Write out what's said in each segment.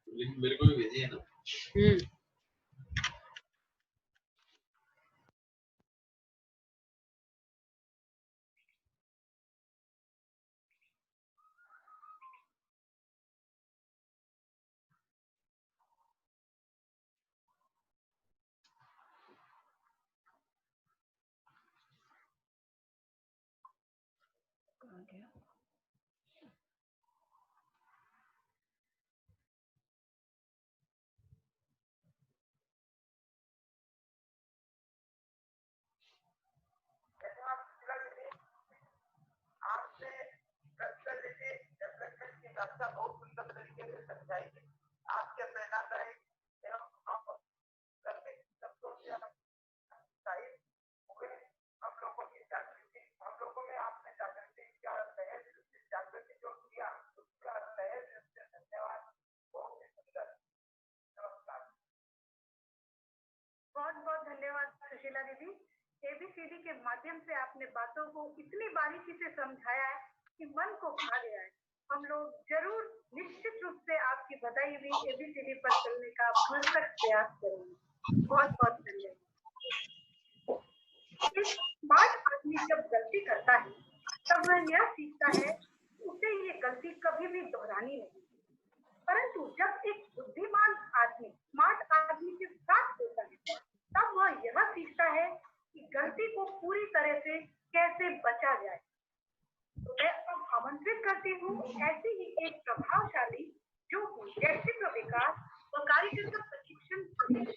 लेकिन मेरे को भी भेजी है ना। बहुत बहुत धन्यवाद सुशीला दीदी। एबीसीडी के माध्यम से आपने बातों को इतनी बारीकी से समझाया है कि मन को भा गया है। हम लोग जरूर निश्चित रूप से आपकी बताई हुई एबीसीडी पर चलने का भरसक प्रयास करेंगे। बहुत बहुत धन्यवाद। एक स्मार्ट आदमी जब गलती करता है तब वह यह सीखता है उसे ये गलती कभी भी दोहरानी नहीं। परंतु जब एक बुद्धिमान आदमी स्मार्ट आदमी के साथ होता है तब वह यह सीखता है कि गलती को पूरी तरह से कैसे बचा जाए। तो मैं अब आमंत्रित करती हूँ ऐसी ही एक प्रभावशाली जो व्यक्तित्व विकास व कार्यकर्ता प्रशिक्षण समिति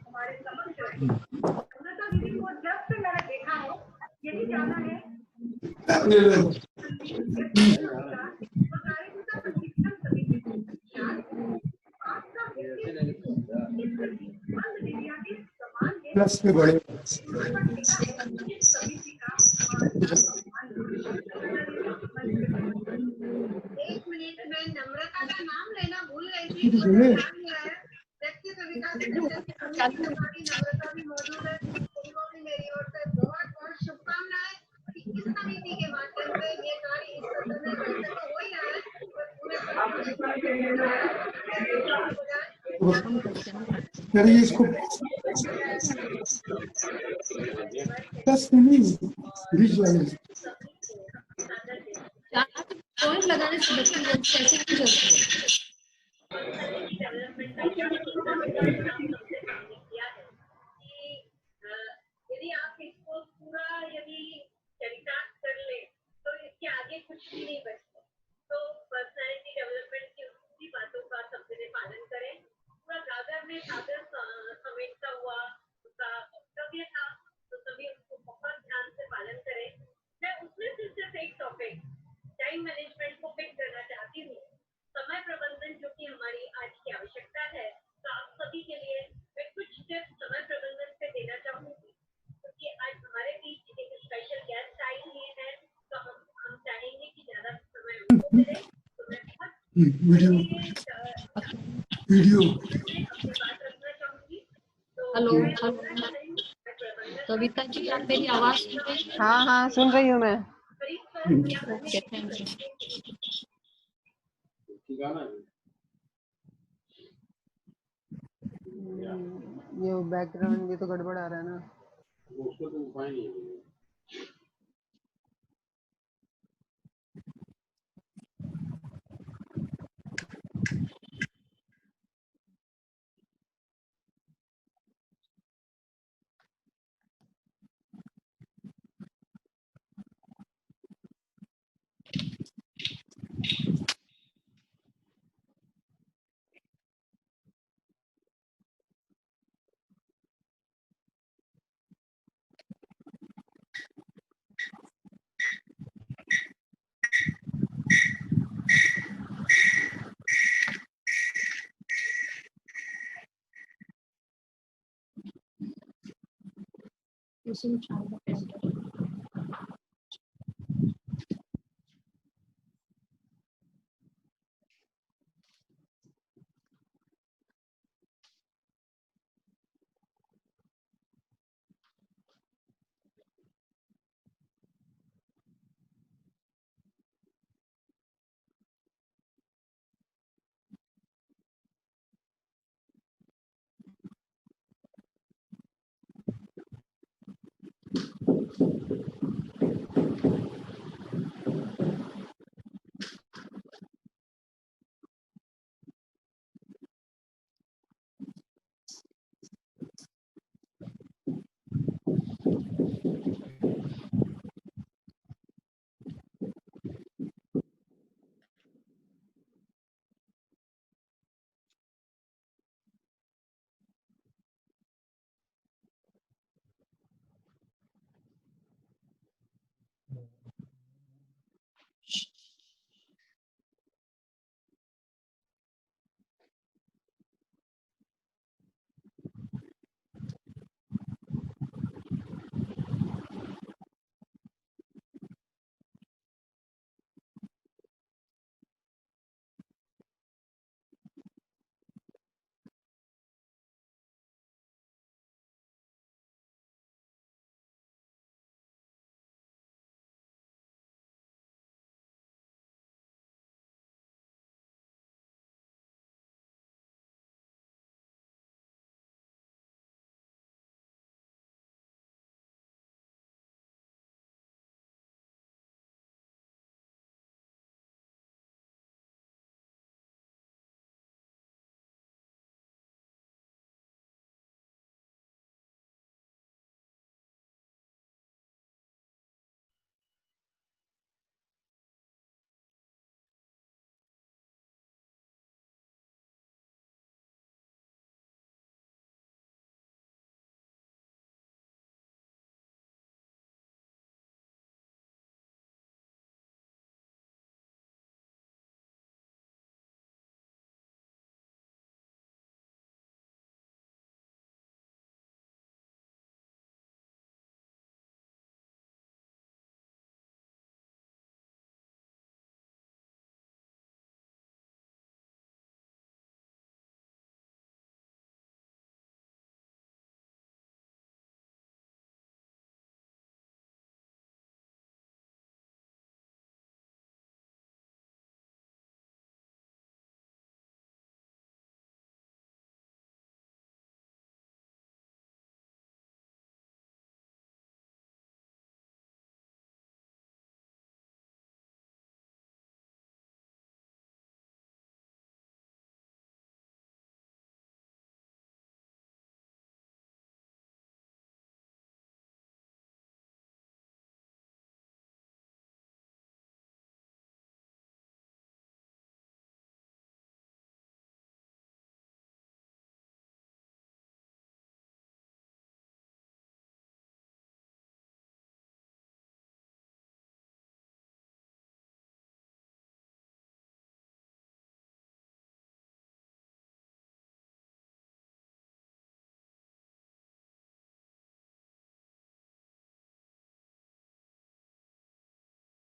हमारे समक्ष रहे। अमृता दीदी को जब से मैंने देखा है यही जाना है प्लस में बड़े एक मिनट में नम्रता का नाम लेना भूल गई थी। व्यक्तित्व विकास नम्रता भी मौजूद है। उनको भी मेरी ओर से बहुत बहुत शुभकामनाएं कि इस समिति के माध्यम से ये कार्य इस सत्र में वैसे तो हो ही रहा है पूरे इसको प्लस नहीं विजुअलाइज पॉइंट लगाने से बच्चे कैसे नहीं करते यदि आप इसको पूरा यदि चरितार्थ कर ले तो इसके आगे कुछ भी नहीं बचता। तो पर्सनैलिटी डेवलपमेंट की उसी बातों का सबने पालन करें। पूरा गागर में सागर समेटता हुआ उसका वक्तव्य था तो सभी उसको बहुत ध्यान से पालन करें। मैं उसमें से सिर्फ एक टॉपिक टाइम मैनेजमेंट को पिक करना चाहती हूँ। समय प्रबंधन जो कि हमारी आज की आवश्यकता है तो आप सभी के लिए मैं कुछ टिप्स समय प्रबंधन पे देना चाहूंगी क्योंकि आज हमारे बीच एक स्पेशल गेस्ट आई हुए हैं तो हम चाहेंगे कि ज्यादा समय उनको मिले। तो मैं वीडियो अपनी बात रखना चाहूंगी। हेलो कविता जी आप मेरी आवाज सुन रही हैं? हाँ हाँ सुन रही हूँ मैं। Okay thank you. ये बैकग्राउंड ये तो गड़बड़ आ रहा है ना। उसको तो उपाय नहीं है।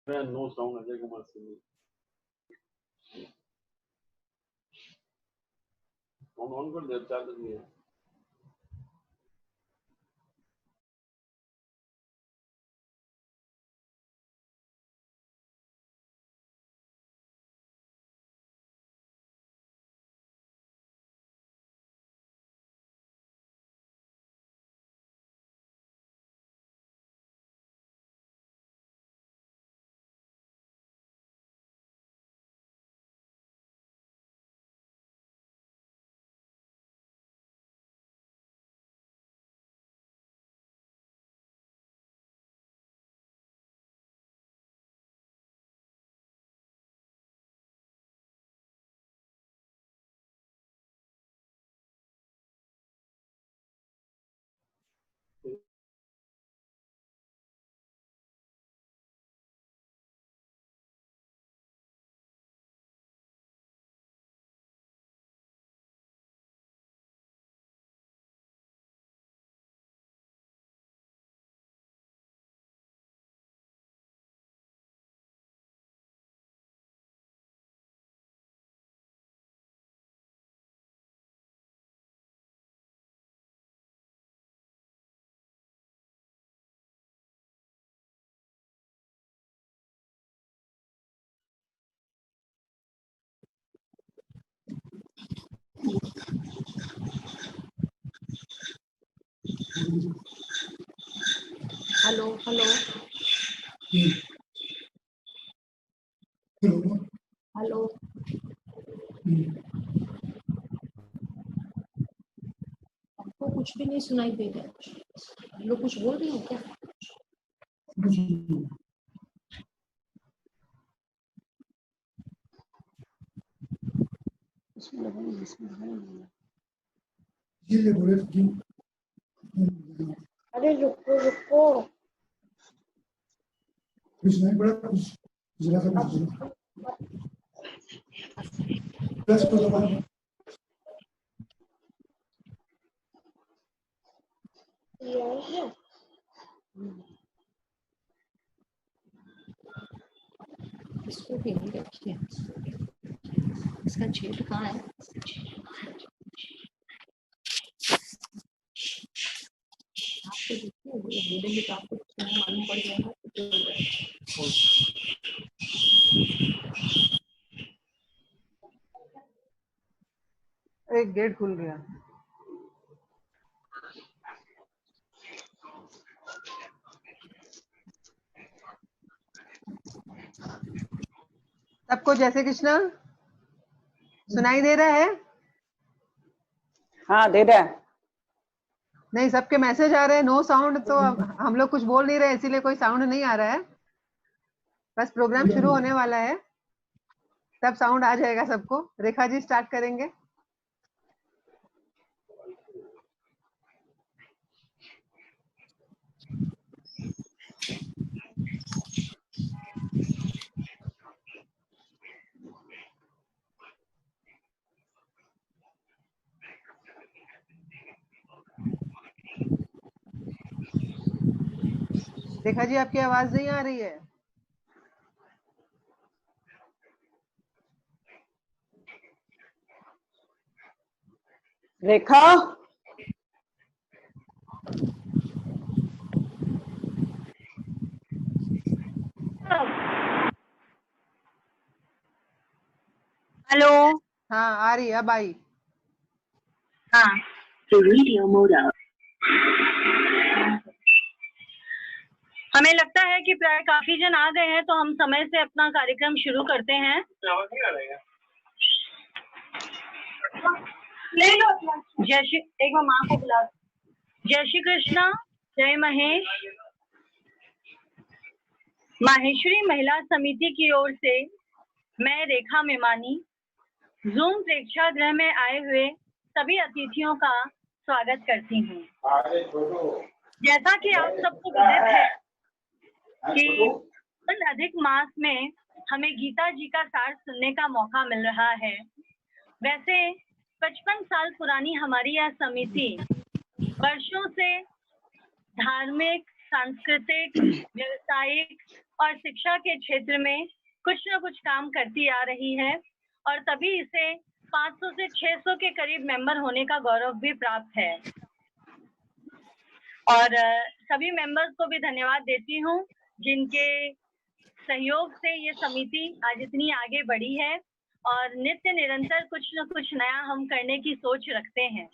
No sound Ajay Kumar singing. On कर दे चार्ज नहीं है. Hello hello hello hello. आपको कुछ भी नहीं सुनाई दे रहा है, हम लोग कुछ बोल रहे हो क्या? इसमें लगाइए, इसमें लगाइए। ये बोले कि अरे रुको रुको, कुछ नहीं पड़ा, कुछ जरा सा कुछ प्लस को दबा ये है इसको भी नहीं रखिए, इसका छेद कहाँ है? आपको देखिए, वो बोलेंगे तो आपको मालूम पड़ जाएगा तो हो जाएगा। एक गेट खुल गया। सबको जय श्री कृष्णा सुनाई दे रहा है? हाँ दे रहा है। नहीं, सबके मैसेज आ रहे हैं नो साउंड, तो अब हम लोग कुछ बोल नहीं रहे इसीलिए कोई साउंड नहीं आ रहा है। बस प्रोग्राम शुरू होने वाला है, तब साउंड आ जाएगा सबको। रेखा जी स्टार्ट करेंगे। रेखा जी आपकी आवाज नहीं आ रही है। रेखा हेलो। हाँ आ रही है, अब आई। हाँ हमें लगता है कि प्राय काफी जन आ गए हैं, तो हम समय से अपना कार्यक्रम शुरू करते हैं। ले लो जय श्री, एक बार माँ को बुला। जय श्री कृष्णा, जय महेश। माहेश्वरी महिला समिति की ओर से मैं रेखा मेमानी जूम प्रेक्षागृह में आए हुए सभी अतिथियों का स्वागत करती हूँ। जैसा कि आप सबको विदित है कि अधिक मास में हमें गीता जी का सार सुनने का मौका मिल रहा है। वैसे 55 साल पुरानी हमारी यह समिति वर्षों से धार्मिक, सांस्कृतिक, व्यवसायिक और शिक्षा के क्षेत्र में कुछ न कुछ काम करती आ रही है, और तभी इसे 500 से 600 के करीब मेंबर होने का गौरव भी प्राप्त है। और सभी मेंबर्स को भी धन्यवाद देती हूँ जिनके सहयोग से ये समिति आज इतनी आगे बढ़ी है और नित्य निरंतर कुछ न कुछ नया हम करने की सोच रखते हैं।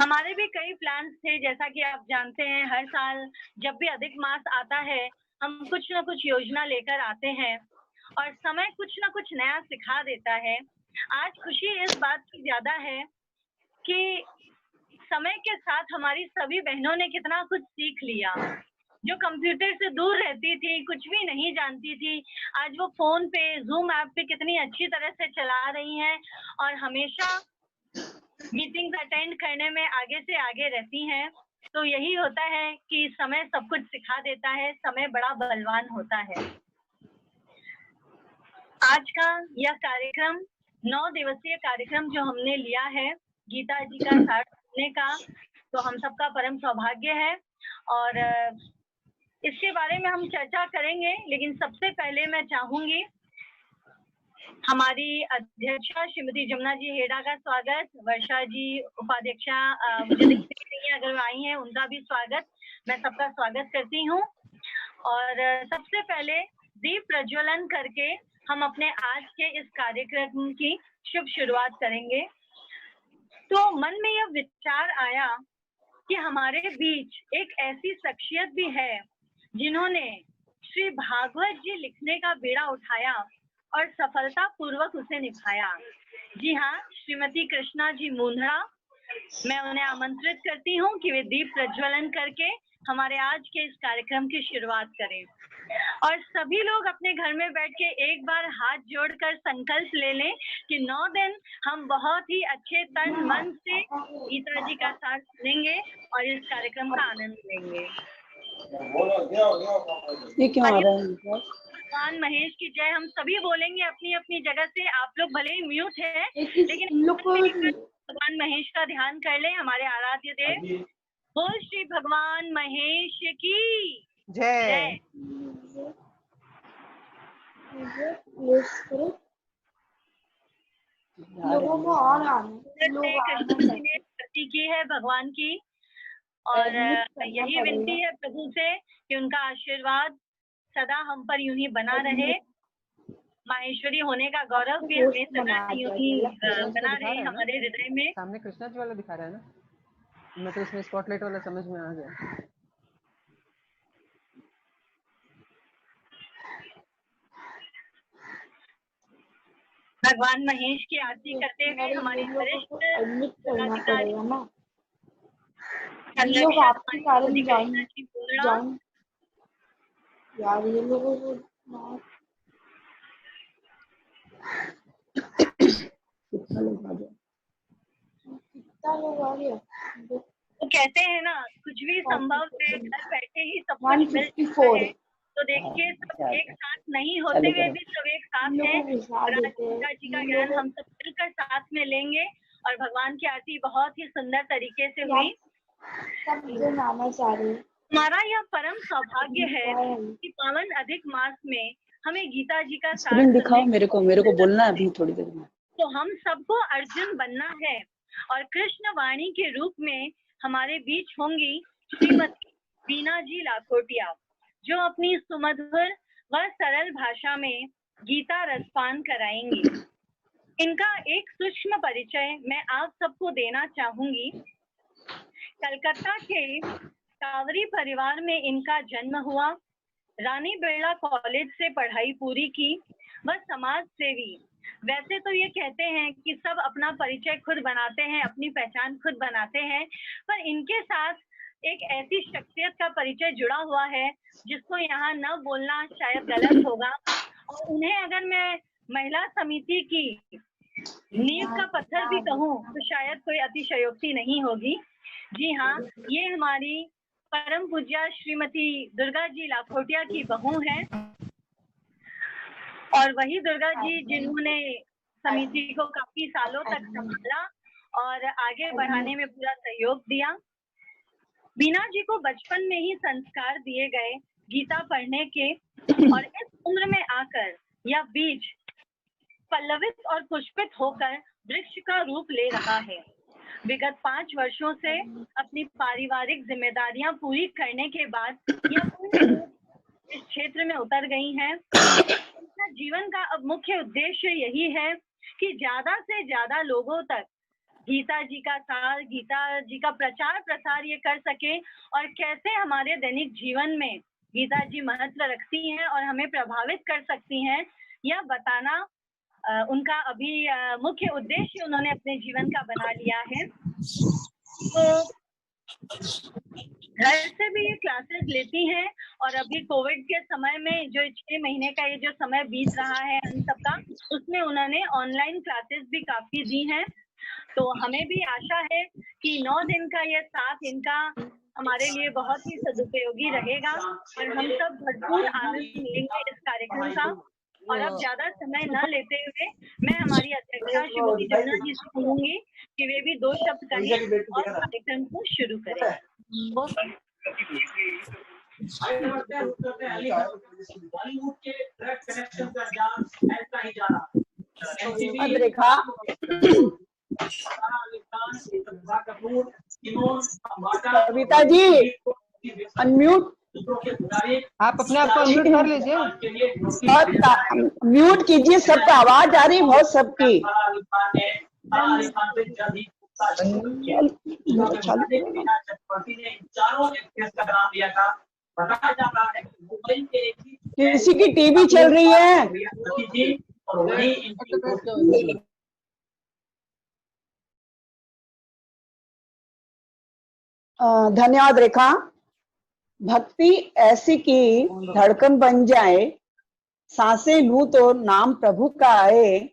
हमारे भी कई प्लान्स थे, जैसा कि आप जानते हैं हर साल जब भी अधिक मास आता है हम कुछ न कुछ योजना लेकर आते हैं और समय कुछ न कुछ नया सिखा देता है। आज खुशी इस बात की ज्यादा है कि समय के साथ हमारी सभी बहनों ने कितना कुछ सीख लिया। जो कंप्यूटर से दूर रहती थी, कुछ भी नहीं जानती थी, आज वो फोन पे, जूम ऐप पे कितनी अच्छी तरह से चला रही हैं और हमेशा मीटिंग्स अटेंड करने में आगे से आगे रहती हैं। तो यही होता है कि समय सब कुछ सिखा देता है, समय बड़ा बलवान होता है। आज का यह कार्यक्रम 9 दिवसीय कार्यक्रम जो हमने लिया है गीता जी का सार सुनने का, तो हम सबका परम सौभाग्य है और इसके बारे में हम चर्चा करेंगे। लेकिन सबसे पहले मैं चाहूंगी हमारी अध्यक्षा श्रीमती जमुना जी हेड़ा का स्वागत, वर्षा जी उपाध्यक्षा मुझे दिखती नहीं है, अगर आई हैं उनका भी स्वागत, मैं सबका स्वागत करती हूँ। और सबसे पहले दीप प्रज्वलन करके हम अपने आज के इस कार्यक्रम की शुभ शुरुआत करेंगे। तो मन में यह विचार आया कि हमारे बीच एक ऐसी शख्सियत भी है जिन्होंने श्री भागवत जी लिखने का बीड़ा उठाया और सफलता पूर्वक उसे निभाया। जी हाँ, श्रीमती कृष्णा जी मुंद्रा, मैं उन्हें आमंत्रित करती हूँ कि वे दीप प्रज्वलन करके हमारे आज के इस कार्यक्रम की शुरुआत करें। और सभी लोग अपने घर में बैठ के एक बार हाथ जोड़कर संकल्प ले लें कि 9 दिन हम बहुत ही अच्छे तन मन से गीता जी का साथ सुनेंगे और इस कार्यक्रम का आनंद लेंगे। ये क्यों आ रहा है? भगवान महेश की जय। हम सभी बोलेंगे अपनी अपनी जगह से। आप लोग भले ही म्यूट है, लेकिन भगवान महेश का ध्यान कर ले, हमारे आराध्य देव। बोल श्री भगवान महेश की जय। लोगों को और भक्ति की है भगवान की, और यही विनती है प्रभु से कि उनका आशीर्वाद सदा हम पर यूं ही बना रहे। माहेश्वरी होने का गौरव भी हमें सदा यूं ही बना रहे हमारे हृदय में। सामने कृष्णा जी वाला दिखा रहा है ना, मैं तो इसमें स्पॉटलाइट वाला समझ में आ गया। भगवान महेश की आरती करते हुए हमारी वरिष्ठ अधिकारी यार ये लोगों को कितना लोग आ गया। तो कहते हैं ना, कुछ भी संभव है, घर बैठे ही सब कुछ मिल सकता है। तो देखिए, सब एक साथ नहीं होते हुए भी सब एक साथ हैं। गीता जी का ज्ञान हम सब मिलकर साथ में लेंगे और भगवान की आरती बहुत ही सुंदर तरीके से हुई। हमारा यह परम सौभाग्य है कि पावन अधिक मास में हमें गीता जी का स्क्रीन दिखाओ मेरे को बोलना है अभी थोड़ी देर में। तो हम सबको अर्जुन बनना है और कृष्ण वाणी के रूप में हमारे बीच होंगी श्रीमती बीना जी लाखोटिया, जो अपनी सुमधुर व सरल भाषा में गीता रसपान कराएंगी। इनका एक सूक्ष्म परिचय मैं आप सबको देना चाहूंगी। कलकत्ता के कावरी परिवार में इनका जन्म हुआ। रानी बिरला कॉलेज से पढ़ाई पूरी की। वह समाज सेवी। वैसे तो ये कहते हैं कि सब अपना परिचय खुद बनाते हैं, अपनी पहचान खुद बनाते हैं, पर इनके साथ एक ऐसी शख्सियत का परिचय जुड़ा हुआ है जिसको यहाँ न बोलना शायद गलत होगा। और उन्हें अगर मैं महिला समिति की नींव का पत्थर भी कहूँ तो शायद कोई अतिशयोक्ति नहीं होगी। जी हाँ, ये हमारी परम पूज्या श्रीमती दुर्गा जी लाखोटिया की बहू है, और वही दुर्गा जी जिन्होंने समिति को काफी सालों तक संभाला और आगे बढ़ाने में पूरा सहयोग दिया। बीना जी को बचपन में ही संस्कार दिए गए गीता पढ़ने के, और इस उम्र में आकर यह बीज पल्लवित और पुष्पित होकर वृक्ष का रूप ले रहा है। विगत 5 वर्षों से अपनी पारिवारिक जिम्मेदारियां पूरी करने के बाद यह इस क्षेत्र में उतर गई हैं। उनका जीवन का अब मुख्य उद्देश्य यही है कि ज्यादा से ज्यादा लोगों तक गीता जी का सार, गीता जी का प्रचार प्रसार ये कर सके, और कैसे हमारे दैनिक जीवन में गीता जी महत्व रखती हैं और हमें प्रभावित कर सकती हैं, यह बताना उनका अभी मुख्य उद्देश्य उन्होंने अपने जीवन का बना लिया है। तो घर से भी ये क्लासेस लेती हैं, और अभी कोविड के समय में जो 6 महीने का ये जो समय बीत रहा है हम सबका, उसमें उन्होंने ऑनलाइन क्लासेस भी काफी दी हैं। तो हमें भी आशा है कि 9 दिन का ये साथ इनका हमारे लिए बहुत ही सदुपयोगी रहेगा और हम सब भरपूर आनंद लेंगे इस कार्यक्रम का। और अब ज्यादा समय न लेते हुए मैं हमारी अध्यक्षा श्रीमती जमुना जी से कहूंगी कि वे भी 2 शब्द कहें और कार्यक्रम को शुरू करें। कविता जी अनम्यूट, आप अपने आप को अनम्यूट कर लीजिए, म्यूट कीजिए, सबका आवाज आ रही बहुत सबकी। चालू किसी की टीवी चल रही है। धन्यवाद रेखा। भक्ति ऐसी की धड़कन बन जाए, सांसें लूं तो नाम प्रभु का आए,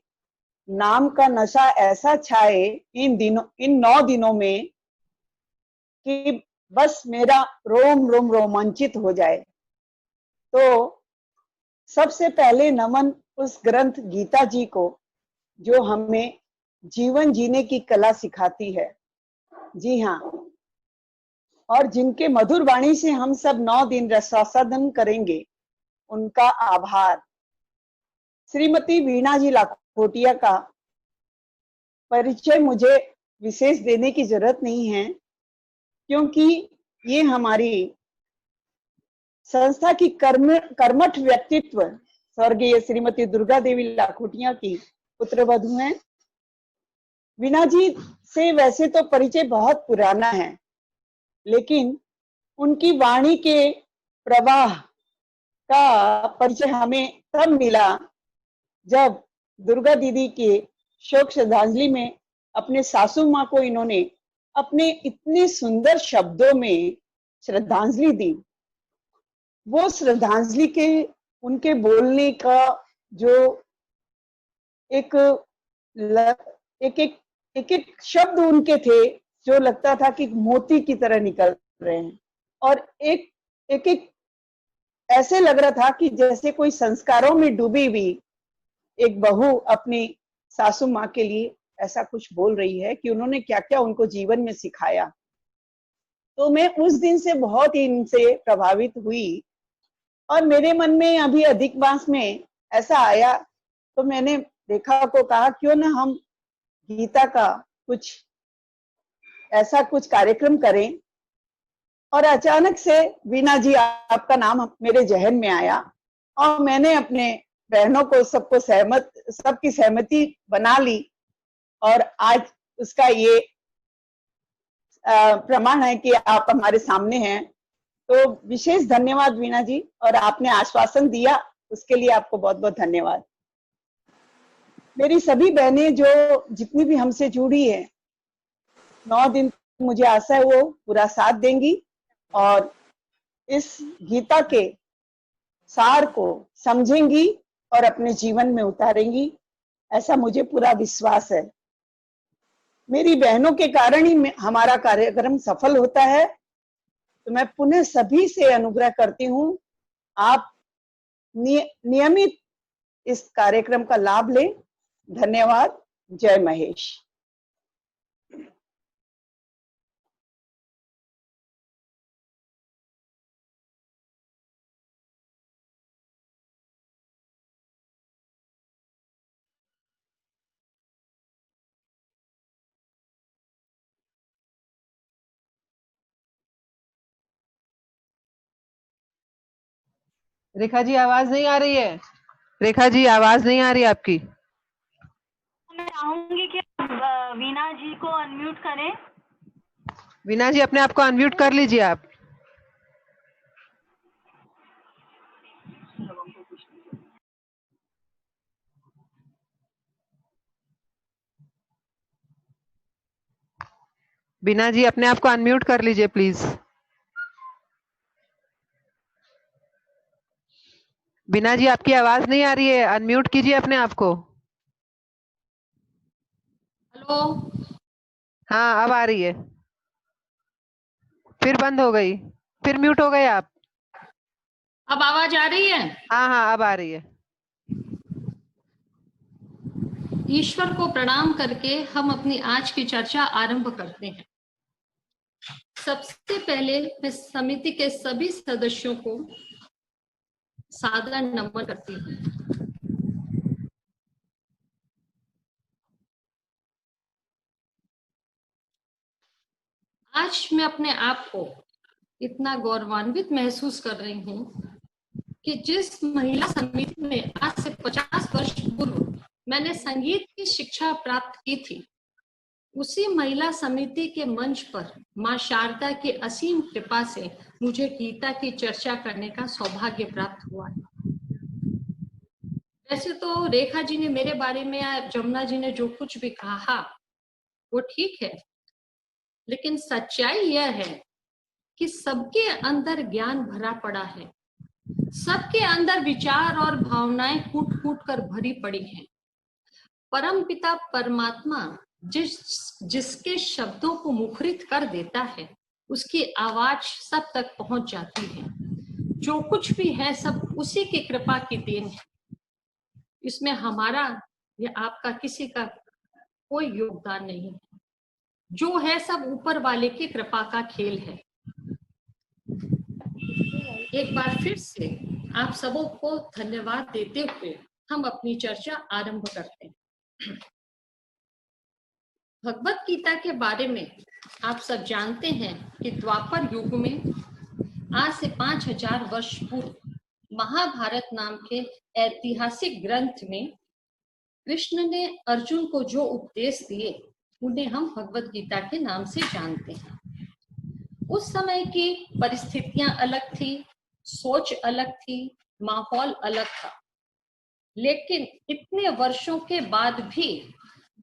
नाम का नशा ऐसा छाए इन 9 दिनों में कि बस मेरा रोम रोम रोमांचित हो जाए। तो सबसे पहले नमन उस ग्रंथ गीता जी को, जो हमें जीवन जीने की कला सिखाती है। जी हाँ, और जिनके मधुर वाणी से हम सब 9 दिन रसास्वादन करेंगे, उनका आभार। श्रीमती वीणा जी लाखोटिया का परिचय मुझे विशेष देने की जरूरत नहीं है, क्योंकि ये हमारी संस्था की कर्मठ व्यक्तित्व स्वर्गीय श्रीमती दुर्गा देवी लाखोटिया की पुत्रवधू हैं। वीणा जी से वैसे तो परिचय बहुत पुराना है, लेकिन उनकी वाणी के प्रवाह का परिचय हमें तब मिला जब दुर्गा दीदी के शोक श्रद्धांजलि में अपने सासू माँ को इन्होंने अपने इतने सुंदर शब्दों में श्रद्धांजलि दी। वो श्रद्धांजलि के उनके बोलने का जो एक एक शब्द उनके थे, जो लगता था कि मोती की तरह निकल रहे हैं, और एक ऐसे लग रहा था कि जैसे कोई संस्कारों में डूबी हुई एक बहू अपनी सासू माँ के लिए ऐसा कुछ बोल रही है कि उन्होंने क्या क्या उनको जीवन में सिखाया। तो मैं उस दिन से बहुत ही इनसे प्रभावित हुई, और मेरे मन में अभी अधिक मास में ऐसा आया, तो मैंने रेखा को कहा क्यों ना हम गीता का कुछ ऐसा कुछ कार्यक्रम करें। और अचानक से वीणा जी आपका नाम मेरे जहन में आया, और मैंने अपने बहनों को सबकी सहमति बना ली, और आज उसका ये प्रमाण है कि आप हमारे सामने हैं। तो विशेष धन्यवाद वीणा जी, और आपने आश्वासन दिया उसके लिए आपको बहुत बहुत धन्यवाद। मेरी सभी बहनें जो जितनी भी हमसे जुड़ी है, 9 दिन मुझे आशा है वो पूरा साथ देंगी और इस गीता के सार को समझेंगी और अपने जीवन में उतारेंगी, ऐसा मुझे पूरा विश्वास है। मेरी बहनों के कारण ही हमारा कार्यक्रम सफल होता है। तो मैं पुनः सभी से अनुग्रह करती हूँ, आप नियमित इस कार्यक्रम का लाभ लें। धन्यवाद। जय महेश। रेखा जी आवाज नहीं आ रही है। रेखा जी आवाज नहीं आ रही आपकी। मैं चाहूंगी कि वीणा जी को अनम्यूट करें। वीणा जी अपने आप को अनम्यूट कर लीजिए आप। वीणा जी अपने आप को अनम्यूट कर लीजिए प्लीज। वीणा जी आपकी आवाज नहीं आ रही है, अनम्यूट कीजिए अपने आप को। हेलो। हाँ अब आ रही है, फिर बंद हो गई, फिर म्यूट हो गए आप। अब आवाज आ रही है? हाँ हाँ अब आ रही है। ईश्वर को प्रणाम करके हम अपनी आज की चर्चा आरंभ करते हैं। सबसे पहले मैं समिति के सभी सदस्यों को सादर नमन करती हूँ। आज मैं अपने आप को इतना गौरवान्वित महसूस कर रही हूँ कि जिस महिला समिति में आज से 50 वर्ष पूर्व मैंने संगीत की शिक्षा प्राप्त की थी, उसी महिला समिति के मंच पर मां शारदा की असीम कृपा से मुझे गीता की चर्चा करने का सौभाग्य प्राप्त हुआ है। वैसे तो रेखा जी ने मेरे बारे में या जमुना जी ने जो कुछ भी कहा वो ठीक है, लेकिन सच्चाई यह है कि सबके अंदर ज्ञान भरा पड़ा है, सबके अंदर विचार और भावनाएं कूट कूट कर भरी पड़ी हैं। परमपिता परमात्मा जिसके शब्दों को मुखरित कर देता है, उसकी आवाज सब तक पहुंच जाती है। जो कुछ भी है सब उसी की कृपा की देन है। इसमें हमारा या आपका किसी का कोई योगदान नहीं है। जो है सब ऊपर वाले की कृपा का खेल है। एक बार फिर से आप सबों को धन्यवाद देते हुए हम अपनी चर्चा आरंभ करते हैं। भगवत गीता के बारे में आप सब जानते हैं कि द्वापर युग में आज से 5000 वर्ष पूर्व महाभारत नाम के ऐतिहासिक ग्रंथ में कृष्ण ने अर्जुन को जो उपदेश दिए उन्हें हम भगवत गीता के नाम से जानते हैं। उस समय की परिस्थितियां अलग थी, सोच अलग थी, माहौल अलग था, लेकिन इतने वर्षों के बाद भी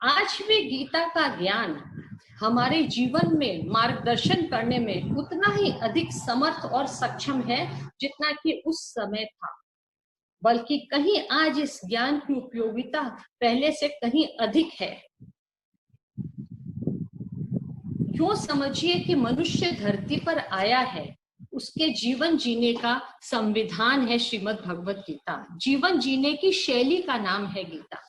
आज भी गीता का ज्ञान हमारे जीवन में मार्गदर्शन करने में उतना ही अधिक समर्थ और सक्षम है जितना कि उस समय था, बल्कि कहीं आज इस ज्ञान की उपयोगिता पहले से कहीं अधिक है। यूं समझिए कि मनुष्य धरती पर आया है, उसके जीवन जीने का संविधान है श्रीमद् भगवत गीता। जीवन जीने की शैली का नाम है गीता।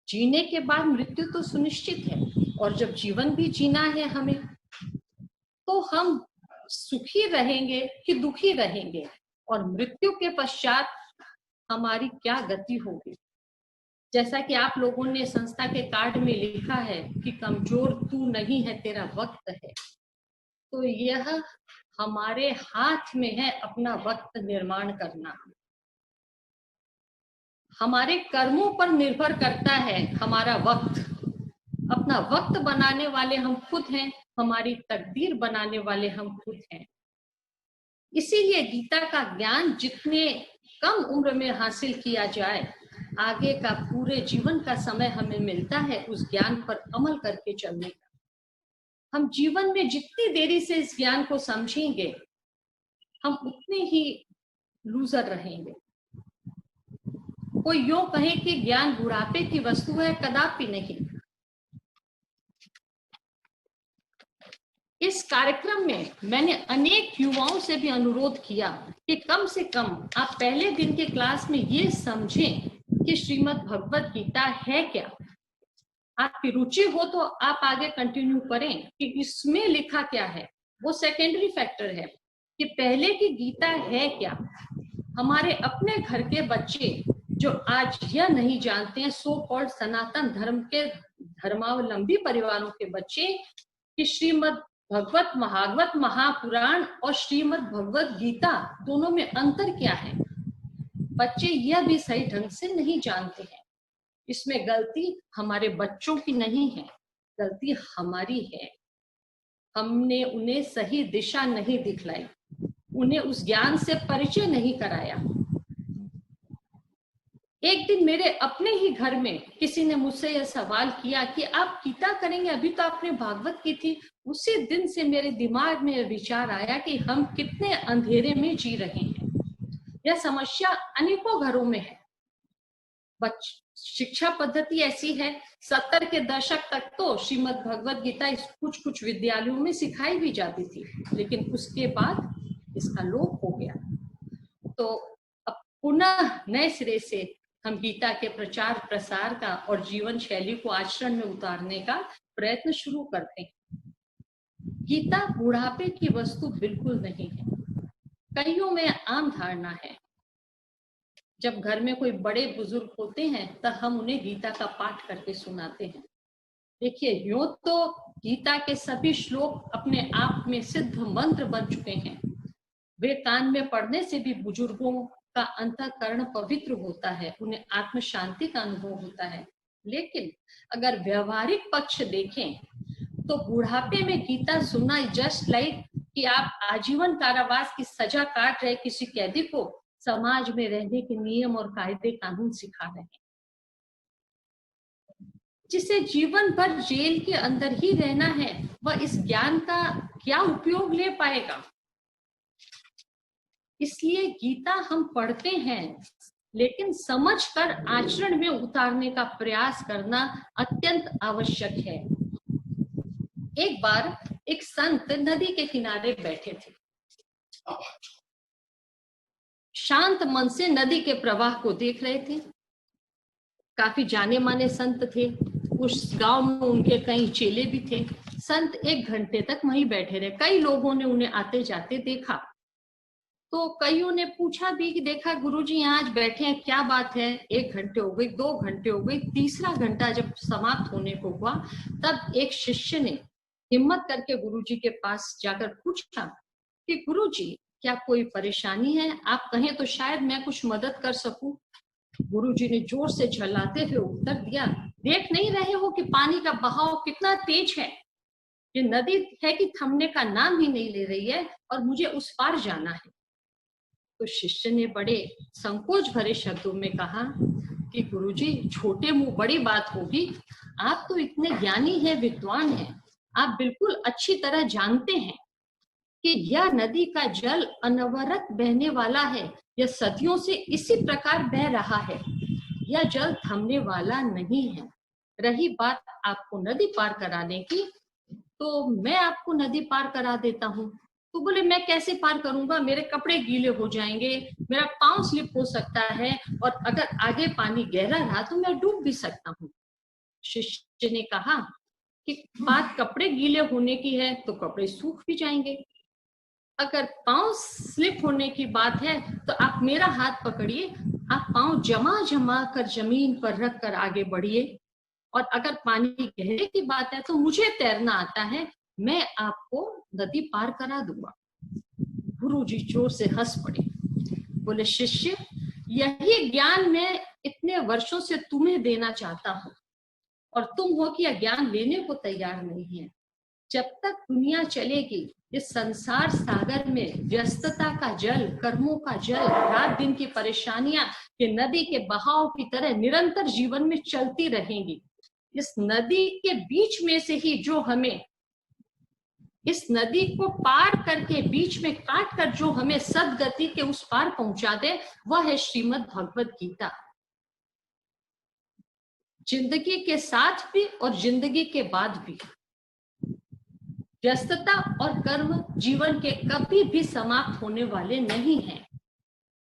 जीने के बाद मृत्यु तो सुनिश्चित है, और जब जीवन भी जीना है हमें, तो हम सुखी रहेंगे कि दुखी रहेंगे, और मृत्यु के पश्चात हमारी क्या गति होगी। जैसा कि आप लोगों ने संस्था के कार्ड में लिखा है कि कमजोर तू नहीं है, तेरा वक्त है, तो यह हमारे हाथ में है अपना वक्त निर्माण करना। हमारे कर्मों पर निर्भर करता है हमारा वक्त। अपना वक्त बनाने वाले हम खुद हैं, हमारी तकदीर बनाने वाले हम खुद हैं। इसीलिए गीता का ज्ञान जितने कम उम्र में हासिल किया जाए, आगे का पूरे जीवन का समय हमें मिलता है उस ज्ञान पर अमल करके चलने का। हम जीवन में जितनी देरी से इस ज्ञान को समझेंगे, हम उतने ही लूजर रहेंगे। कोई यूं कहे कि ज्ञान बुढ़ापे की वस्तु है, कदापि नहीं। इस कार्यक्रम में मैंने अनेक युवाओं से भी अनुरोध किया कि कम से कम आप पहले दिन के क्लास में ये समझें कि श्रीमद् भगवत गीता है क्या। आपकी रुचि हो तो आप आगे कंटिन्यू करें कि इसमें लिखा क्या है, वो सेकेंडरी फैक्टर है कि पहले की गीता है क्या। हमारे अपने घर के बच्चे जो आज यह नहीं जानते हैं, सो कॉल्ड सनातन धर्म के धर्मावलंबी परिवारों के बच्चे, कि श्रीमद् भगवत महाभारत महापुराण और श्रीमद् भगवत गीता दोनों में अंतर क्या है, बच्चे यह भी सही ढंग से नहीं जानते हैं। इसमें गलती हमारे बच्चों की नहीं है, गलती हमारी है। हमने उन्हें सही दिशा नहीं दिखलाई, उन्हें उस ज्ञान से परिचय नहीं कराया। एक दिन मेरे अपने ही घर में किसी ने मुझसे यह सवाल किया कि आप गीता करेंगे, अभी तो आपने भागवत की थी। उसी दिन से मेरे दिमाग में विचार आया कि हम कितने अंधेरे में जी रहे हैं। यह समस्या अनेकों घरों में है। शिक्षा पद्धति ऐसी है, 70 के दशक तक तो श्रीमद् भगवत गीता कुछ विद्यालयों में सिखाई भी जाती थी, लेकिन उसके बाद इसका लोप हो गया। तो अब पुनः नए सिरे से हम गीता के प्रचार प्रसार का और जीवन शैली को आचरण में उतारने का प्रयत्न शुरू करते हैं। गीता बुढ़ापे की वस्तु बिल्कुल नहीं है। कईयों में आम धारणा है, जब घर में कोई बड़े बुजुर्ग होते हैं तब हम उन्हें गीता का पाठ करके सुनाते हैं। देखिए, यूं तो गीता के सभी श्लोक अपने आप में सिद्ध मंत्र बन चुके हैं। वे कान में पढ़ने से भी बुजुर्गों का अंतःकरण पवित्र होता है, उन्हें आत्म शांति का अनुभव होता है। लेकिन अगर व्यवहारिक पक्ष देखें तो बुढ़ापे में गीता सुनना जस्ट लाइक कि आप आजीवन कारावास की सजा काट रहे किसी कैदी को समाज में रहने के नियम और कायदे कानून सिखा रहे हैं। जिसे जीवन भर जेल के अंदर ही रहना है वह इस ज्ञान का क्या उपयोग ले पाएगा। इसलिए गीता हम पढ़ते हैं लेकिन समझकर आचरण में उतारने का प्रयास करना अत्यंत आवश्यक है। एक बार एक संत नदी के किनारे बैठे थे। शांत मन से नदी के प्रवाह को देख रहे थे। काफी जाने माने संत थे। उस गांव में उनके कई चेले भी थे। संत 1 घंटे तक वहीं बैठे रहे। कई लोगों ने उन्हें आते जाते देखा तो कईयों ने पूछा भी कि देखा गुरुजी यहाँ आज बैठे हैं, क्या बात है। 1 घंटे हो गई, 2 घंटे हो गई, तीसरा घंटा जब समाप्त होने को हुआ तब एक शिष्य ने हिम्मत करके गुरुजी के पास जाकर पूछा कि गुरुजी क्या कोई परेशानी है, आप कहें तो शायद मैं कुछ मदद कर सकूं। गुरुजी ने जोर से झल्लाते हुए उत्तर दिया, देख नहीं रहे हो कि पानी का बहाव कितना तेज है। ये नदी है कि थमने का नाम ही नहीं ले रही है और मुझे उस पार जाना है। तो शिष्य ने बड़े संकोच भरे शब्दों में कहा कि गुरुजी छोटे मुंह बड़ी बात होगी, आप तो इतने ज्ञानी हैं, विद्वान हैं, आप बिल्कुल अच्छी तरह जानते हैं कि यह नदी का जल अनवरत बहने वाला है। यह सदियों से इसी प्रकार बह रहा है। यह जल थमने वाला नहीं है। रही बात आपको नदी पार कराने की, तो मैं आपको नदी पार करा देता हूँ। तो बोले मैं कैसे पार करूंगा, मेरे कपड़े गीले हो जाएंगे, मेरा पांव स्लिप हो सकता है और अगर आगे पानी गहरा रहा तो मैं डूब भी सकता हूँ। शिष्य ने कहा कि बात कपड़े गीले होने की है तो कपड़े सूख भी जाएंगे। अगर पांव स्लिप होने की बात है तो आप मेरा हाथ पकड़िए, आप पांव जमा जमा कर जमीन पर रख कर आगे बढ़िए। और अगर पानी गहरे की बात है तो मुझे तैरना आता है, मैं आपको नदी पार करा दूंगा। गुरुजी जोर से हंस पड़े। बोले शिष्य, यही ज्ञान मैं इतने वर्षों से तुम्हें देना चाहता हूँ और तुम हो कि यह ज्ञान लेने को तैयार नहीं है। जब तक दुनिया चलेगी इस संसार सागर में व्यस्तता का जल, कर्मों का जल, रात दिन की परेशानियां ये नदी के बहाव की तरह निरंतर जीवन में चलती रहेंगी। इस नदी के बीच में से ही जो हमें, इस नदी को पार करके बीच में काट कर जो हमें सदगति के उस पार पहुंचा दे, वह है श्रीमद् भगवत गीता। जिंदगी के साथ भी और जिंदगी के बाद भी व्यस्तता और कर्म जीवन के कभी भी समाप्त होने वाले नहीं हैं।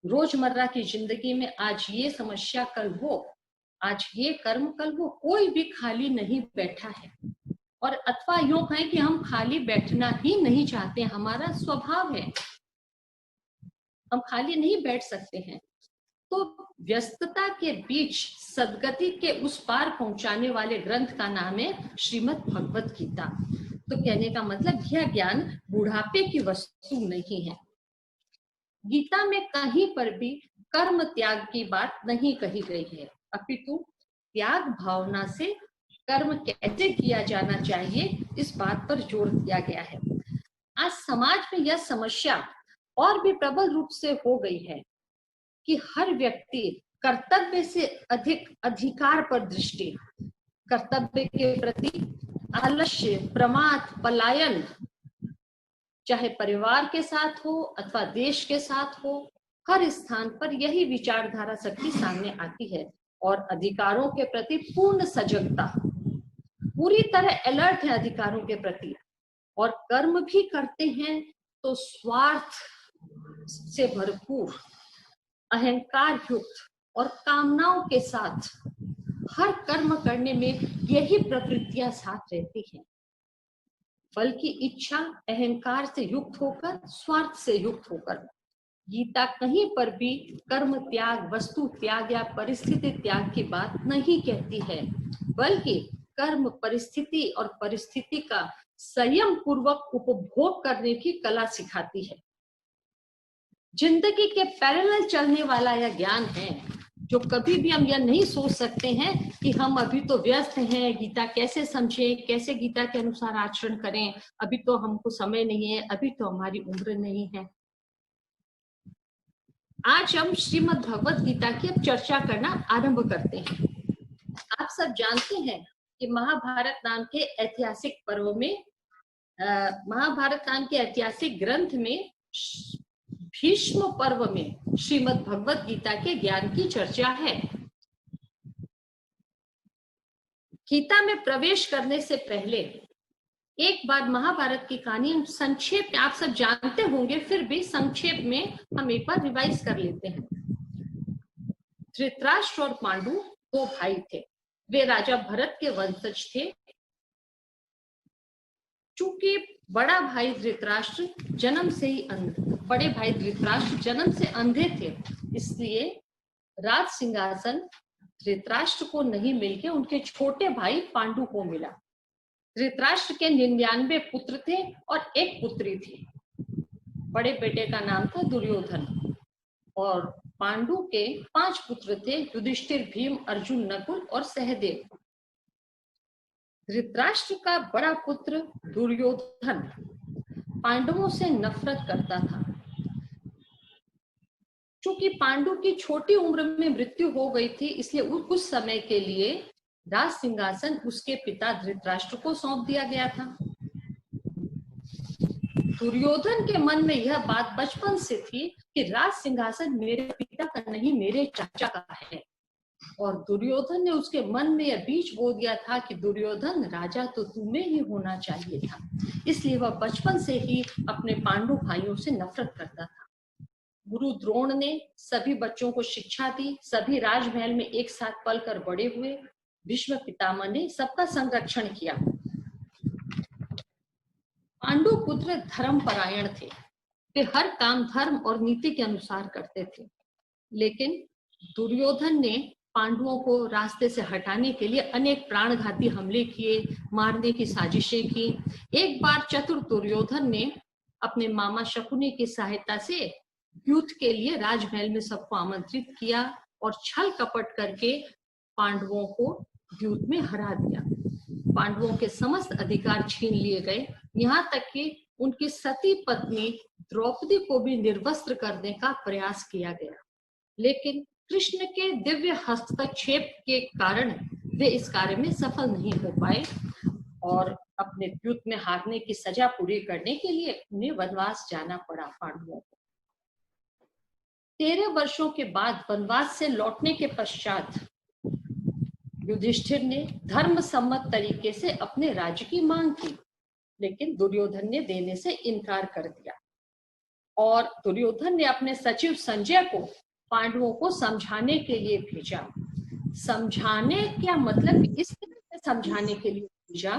रोजमर्रा की जिंदगी में आज ये समस्या कल वो, आज ये कर्म कल वो, कोई भी खाली नहीं बैठा है। और अथवा यूं कहें कि हम खाली बैठना ही नहीं चाहते, हमारा स्वभाव है, हम खाली नहीं बैठ सकते हैं। तो व्यस्तता के बीच सदगति के उस पार पहुंचाने वाले ग्रंथ का नाम है श्रीमद् भगवत गीता। तो कहने का मतलब यह ज्ञान बुढ़ापे की वस्तु नहीं है। गीता में कहीं पर भी कर्म त्याग की बात नहीं कही गई है, अपितु त्याग भावना से कर्म कैसे किया जाना चाहिए इस बात पर जोर दिया गया है। आज समाज में यह समस्या और भी प्रबल रूप से हो गई है कि हर व्यक्ति कर्तव्य से अधिक अधिकार पर दृष्टि, कर्तव्य के प्रति आलस्य, प्रमाद, पलायन, चाहे परिवार के साथ हो अथवा देश के साथ हो, हर स्थान पर यही विचारधारा सबकी सामने आती है। और अधिकारों के प्रति पूर्ण सजगता, पूरी तरह अलर्ट है अधिकारों के प्रति, और कर्म भी करते हैं तो स्वार्थ से भरपूर, अहंकार युक्त और कामनाओं के साथ हर कर्म करने में यही प्रवृत्तियां साथ रहती हैं। बल्कि इच्छा अहंकार से युक्त होकर, स्वार्थ से युक्त होकर। गीता कहीं पर भी कर्म त्याग, वस्तु त्याग या परिस्थिति त्याग की बात नहीं कहती है, बल्कि कर्म, परिस्थिति और परिस्थिति का संयम पूर्वक उपभोग करने की कला सिखाती है। जिंदगी के पैरेलल चलने वाला यह ज्ञान है जो कभी भी हम यह नहीं सोच सकते हैं कि हम अभी तो व्यस्त हैं, गीता कैसे समझें, कैसे गीता के अनुसार आचरण करें, अभी तो हमको समय नहीं है, अभी तो हमारी उम्र नहीं है। आज हम श्रीमद् भगवत गीता की अब चर्चा करना आरंभ करते हैं। आप सब जानते हैं कि महाभारत नाम के ऐतिहासिक पर्व में, महाभारत नाम के ऐतिहासिक ग्रंथ में भीष्म पर्व में श्रीमद् भगवत गीता के ज्ञान की चर्चा है। गीता में प्रवेश करने से पहले एक बार महाभारत की कहानी हम संक्षेप में, आप सब जानते होंगे, फिर भी संक्षेप में हम एक बार रिवाइज कर लेते हैं। धृतराष्ट्र और पांडु दो भाई थे। वे राजा भरत के वंशज थे। चूंकि बड़ा भाई धृतराष्ट्र जन्म से ही अंधे थे, इसलिए राज सिंहासन धृतराष्ट्र को नहीं मिलके उनके छोटे भाई पांडु को मिला। धृतराष्ट्र के 99 पुत्र थे और एक पुत्री थी। बड़े बेटे का नाम था दुर्योधन और पांडु के 5 पुत्र थे, युधिष्ठिर, भीम, अर्जुन, नकुल और सहदेव। धृतराष्ट्र का बड़ा पुत्र दुर्योधन पांडवों से नफरत करता था। चूंकि पांडु की छोटी उम्र में मृत्यु हो गई थी, इसलिए कुछ समय के लिए राज सिंहासन उसके पिता धृतराष्ट्र को सौंप दिया गया था। दुर्योधन के मन में यह बात बचपन से थी कि राज सिंहासन मेरे पिता का नहीं, मेरे चाचा का है। और दुर्योधन ने उसके मन में यह बीज बो दिया था कि दुर्योधन, राजा तो तुम्हें ही होना चाहिए था। इसलिए वह बचपन से ही अपने पांडु भाइयों से नफरत करता था। गुरु द्रोण ने सभी बच्चों को शिक्षा दी, सभी राजमहल में एक साथ पलकर बड़े हुए। भीष्म पितामह ने सबका संरक्षण किया। पांडु पुत्र धर्मपरायण थे। वे हर काम धर्म और नीति के अनुसार करते थे। लेकिन दुर्योधन ने पांडवों को रास्ते से हटाने के लिए अनेक प्राणघाती हमले किए, मारने की साजिशें की। एक बार चतुर दुर्योधन ने अपने मामा शकुनी की सहायता से युद्ध के लिए राजमहल में सबको आमंत्रित किया और छल कपट करके पांडवों को युद्ध में हरा दिया। पांडवों के समस्त अधिकार छीन लिए गए, यहाँ तक कि उनकी सती पत्नी द्रौपदी को भी निर्वस्त्र करने का प्रयास किया गया। लेकिन कृष्ण के दिव्य हस्तक्षेप के कारण वे इस कार्य में सफल नहीं हो पाए और अपने युद्ध में हारने की सजा पूरी करने के लिए उन्हें वनवास जाना पड़ा। पांडवों को 13 वर्षों के बाद वनवास से लौटने के पश्चात युधिष्ठिर ने धर्म सम्मत तरीके से अपने राज्य की मांग की, लेकिन दुर्योधन ने देने से इनकार कर दिया। और दुर्योधन ने अपने सचिव संजय को पांडवों को समझाने के लिए भेजा। समझाने क्या मतलब, इस तरह से समझाने के लिए भेजा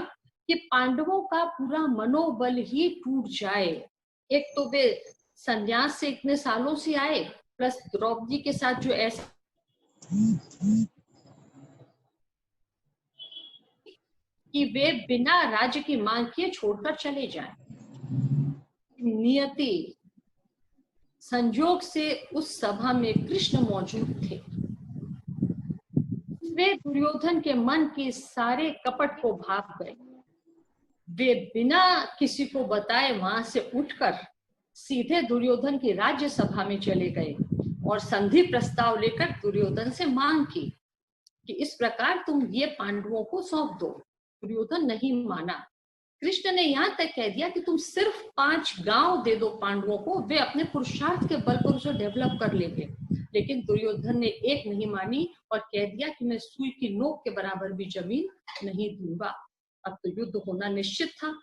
कि पांडवों का पूरा मनोबल ही टूट जाए। एक तो वे संन्यास से इतने सालों से आए, प्लस द्रौपदी के साथ जो ऐसे कि वे बिना राज्य की मांग किए छोड़कर चले जाएं। नियति संजोग से उस सभा में कृष्ण मौजूद थे। वे दुर्योधन के मन की सारे कपट को भाप गए। वे बिना किसी को बताए वहां से उठकर सीधे दुर्योधन की राज्य सभा में चले गए और संधि प्रस्ताव लेकर दुर्योधन से मांग की कि इस प्रकार तुम ये पांडवों को सौंप दो। दुर्योधन नहीं माना। कृष्ण ने यहाँ तक कह दिया कि तुम सिर्फ 5 गांव दे दो पांडवों को, वे अपने पुरुषार्थ के बल पर उसे डेवलप कर लेंगे। लेकिन दुर्योधन ने एक नहीं मानी और कह दिया कि मैं सुई की नोक के बराबर भी जमीन नहीं दूंगा। अब तो युद्ध होना निश्चित था।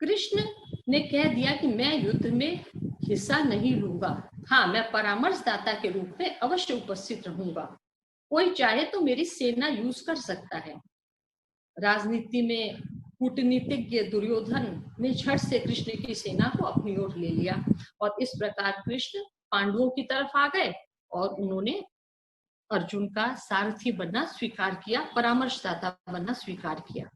कृष्ण ने कह दिया कि मैं युद्ध में हिस्सा नहीं लूंगा, हाँ मैं परामर्शदाता के रूप में अवश्य उपस्थित रहूंगा। कोई चाहे तो मेरी सेना यूज कर सकता है। राजनीति में कूटनीतिज्ञ दुर्योधन ने झट से कृष्ण की सेना को अपनी ओर ले लिया और इस प्रकार कृष्ण पांडवों की तरफ आ गए और उन्होंने अर्जुन का सारथी बनना स्वीकार किया, परामर्शदाता बनना स्वीकार किया।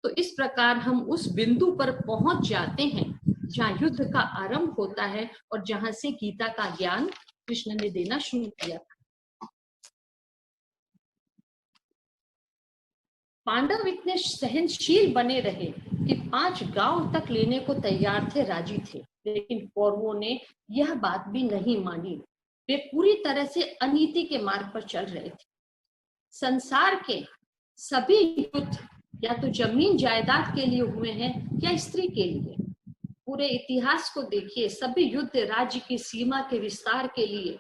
तो इस प्रकार हम उस बिंदु पर पहुंच जाते हैं जहां युद्ध का आरंभ होता है और जहां से गीता का ज्ञान कृष्ण ने देना शुरू किया था। पांडव इतने सहनशील बने रहे कि 5 गांव तक लेने को तैयार थे, राजी थे, लेकिन कौरवों ने यह बात भी नहीं मानी। वे पूरी तरह से अनीति के मार्ग पर चल रहे थे। संसार के सभी युद्ध या तो जमीन जायदाद के लिए हुए हैं या स्त्री के लिए। पूरे इतिहास को देखिए, सभी युद्ध राज्य की सीमा के विस्तार के लिए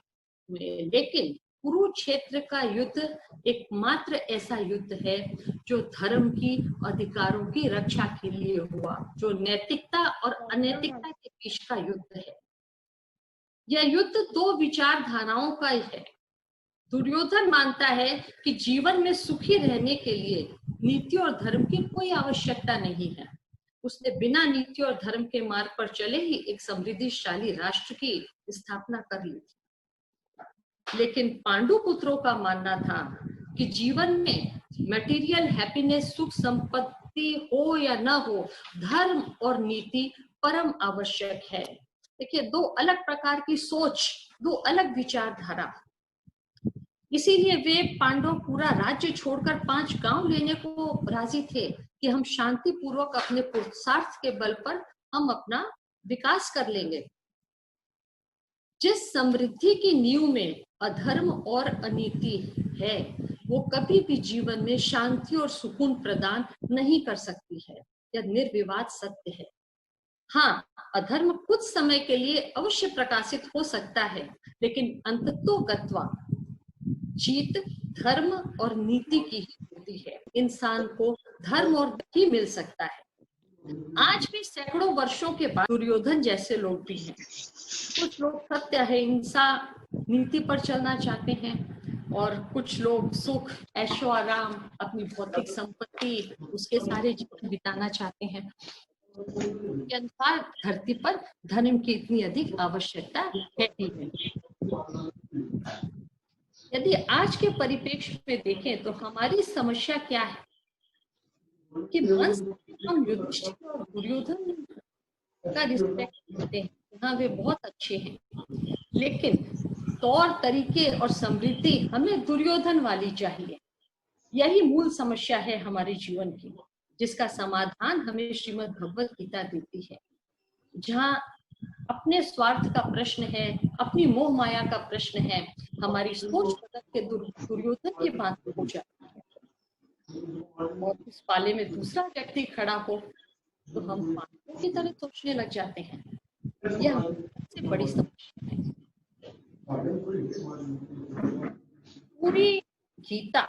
हुए, लेकिन कुरुक्षेत्र का युद्ध एकमात्र ऐसा युद्ध है जो धर्म की, अधिकारों की रक्षा के लिए हुआ, जो नैतिकता और अनैतिकता के बीच का युद्ध है। यह युद्ध 2 विचारधाराओं का है। दुर्योधन मानता है कि जीवन में सुखी रहने के लिए नीति और धर्म की कोई आवश्यकता नहीं है। उसने बिना नीति और धर्म के मार्ग पर चले ही एक समृद्धिशाली राष्ट्र की स्थापना कर ली थी। लेकिन पांडु पुत्रों का मानना था कि जीवन में मटेरियल हैप्पीनेस, सुख संपत्ति हो या न हो, धर्म और नीति परम आवश्यक है। देखिए, 2 अलग प्रकार की सोच, 2 अलग विचारधारा। इसीलिए वे पांडव पूरा राज्य छोड़कर 5 गांव लेने को राजी थे कि हम शांति पूर्वक अपने पुरुषार्थ के बल पर हम अपना विकास कर लेंगे। जिस समृद्धि की नींव में अधर्म और अनीति है, वो कभी भी जीवन में शांति और सुकून प्रदान नहीं कर सकती है। यह निर्विवाद सत्य है। हाँ, अधर्म कुछ समय के लिए अवश्य प्रकाशित हो सकता है, लेकिन अंततोगत्वा जीत धर्म और नीति की ही होती है। इंसान को धर्म और ही मिल सकता है। आज भी सैकड़ों वर्षों के बाद दुर्योधन जैसे लोग भी हैं। कुछ लोग सत्य है इंसान नीति पर चलना चाहते हैं, और कुछ लोग सुख, ऐशो आराम, अपनी भौतिक संपत्ति, उसके सारे जीवन बिताना चाहते हैं। के अनुसार धरती पर धर्म की इतनी अधिक आवश्यकता है ही नहीं। यदि आज के परिप्रेक्ष्य में देखें तो हमारी समस्या क्या है कि वंश हम युधिष्ठिर और दुर्योधन का रिस्पेक्ट करते हैं, हाँ वे बहुत अच्छे हैं, लेकिन तौर तरीके और समृद्धि हमें दुर्योधन वाली चाहिए। यही मूल समस्या है हमारे जीवन की, जिसका समाधान हमें श्रीमद् भगवत गीता देती है। जहाँ अपने स्वार्थ का प्रश्न है, अपनी मोह माया का प्रश्न है, हमारी सोच बदल के दुर्योधन की बात हो जाती है और उस पाले में दूसरा व्यक्ति खड़ा हो तो हम पांडवों की तरह सोचने लग जाते हैं। यह सबसे बड़ी समस्या है। पूरी गीता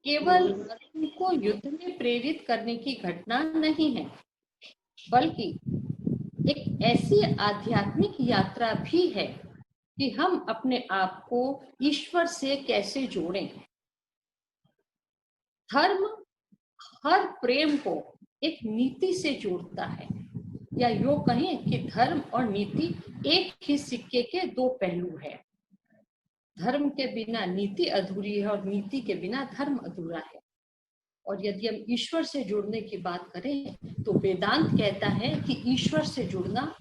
केवल अर्जुन को युद्ध में प्रेरित करने की घटना नहीं है, बल्कि एक ऐसी आध्यात्मिक यात्रा भी है कि हम अपने आप को ईश्वर से कैसे जोड़ें। धर्म हर प्रेम को एक नीति से जोड़ता है, या यूं कहें कि धर्म और नीति एक ही सिक्के के 2 पहलू है। धर्म के बिना नीति अधूरी है और नीति के बिना धर्म अधूरा है। और यदि हम ईश्वर से जुड़ने की बात करें तो वेदांत कहता है कि ईश्वर से जुड़ना